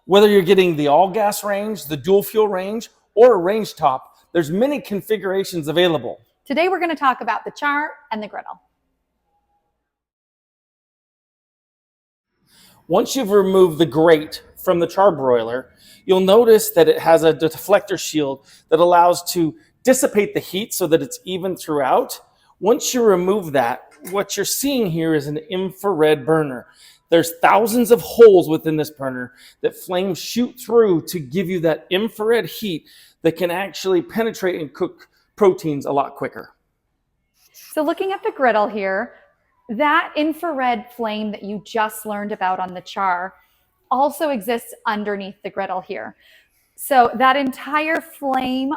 Whether you're getting the all-gas range, the dual-fuel range, or a range top, there's many configurations available. Today we're going to talk about the char and the griddle. Once you've removed the grate from the charbroiler, you'll notice that it has a deflector shield that allows to dissipate the heat so that it's even throughout. Once you remove that, what you're seeing here is an infrared burner. There's thousands of holes within this burner that flames shoot through to give you that infrared heat that can actually penetrate and cook proteins a lot quicker. So looking at the griddle here, that infrared flame that you just learned about on the char also exists underneath the griddle here. So that entire flame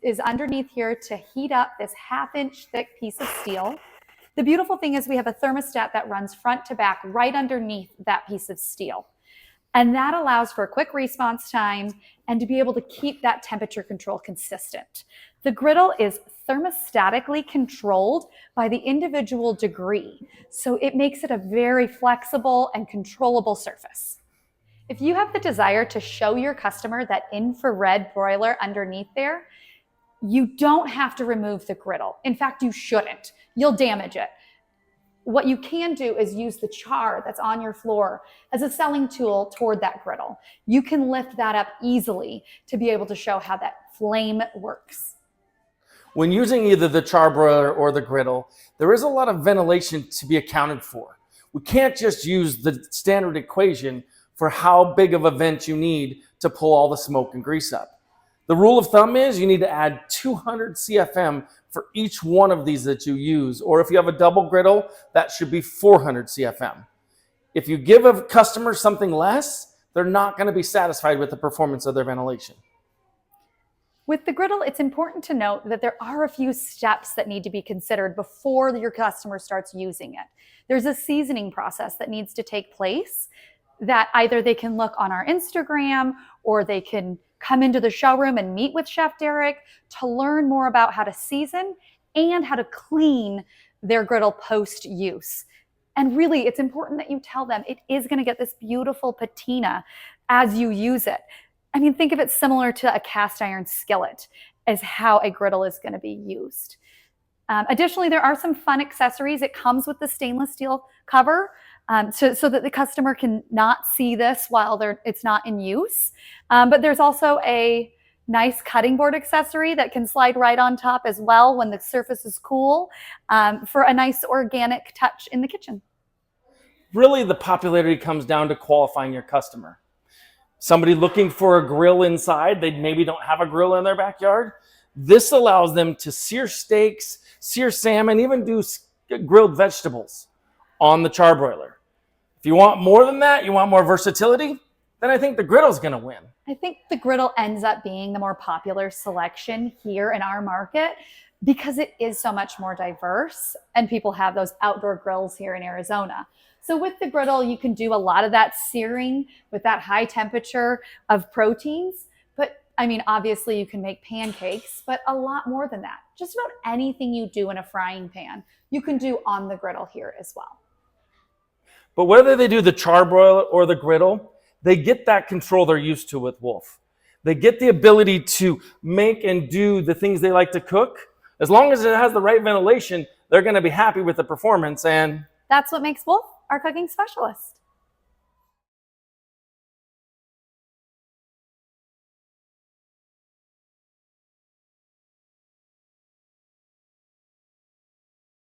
is underneath here to heat up this 1/2 inch thick piece of steel. The beautiful thing is we have a thermostat that runs front to back right underneath that piece of steel. And that allows for a quick response time and to be able to keep that temperature control consistent. The griddle is thermostatically controlled by the individual degree, so it makes it a very flexible and controllable surface. If you have the desire to show your customer that infrared broiler underneath there, you don't have to remove the griddle. In fact, you shouldn't. You'll damage it. What you can do is use the char that's on your floor as a selling tool toward that griddle. You can lift that up easily to be able to show how that flame works. When using either the charbroiler or the griddle, there is a lot of ventilation to be accounted for. We can't just use the standard equation for how big of a vent you need to pull all the smoke and grease up. The rule of thumb is you need to add 200 CFM for each one of these that you use, or if you have a double griddle, that should be 400 CFM. If you give a customer something less, they're not going to be satisfied with the performance of their ventilation. With the griddle, it's important to note that there are a few steps that need to be considered before your customer starts using it. There's a seasoning process that needs to take place that either they can look on our Instagram or they can come into the showroom and meet with Chef Derek to learn more about how to season and how to clean their griddle post-use. And really, it's important that you tell them it is going to get this beautiful patina as you use it. I mean, think of it similar to a cast iron skillet as how a griddle is going to be used. Additionally, there are some fun accessories. It comes with the stainless steel cover so that the customer can not see this while it's not in use. But there's also a nice cutting board accessory that can slide right on top as well when the surface is cool for a nice organic touch in the kitchen. Really, the popularity comes down to qualifying your customer. Somebody looking for a grill inside, they maybe don't have a grill in their backyard. This allows them to sear steaks, sear salmon, even do grilled vegetables on the charbroiler. If you want more than that, you want more versatility, then I think the griddle's going to win. I think the griddle ends up being the more popular selection here in our market because it is so much more diverse and people have those outdoor grills here in Arizona. So with the griddle, you can do a lot of that searing with that high temperature of proteins. But I mean, obviously you can make pancakes, but a lot more than that. Just about anything you do in a frying pan, you can do on the griddle here as well. But whether they do the charbroiler or the griddle, they get that control they're used to with Wolf. They get the ability to make and do the things they like to cook. As long as it has the right ventilation, they're going to be happy with the performance. And that's what makes Wolf our cooking specialist.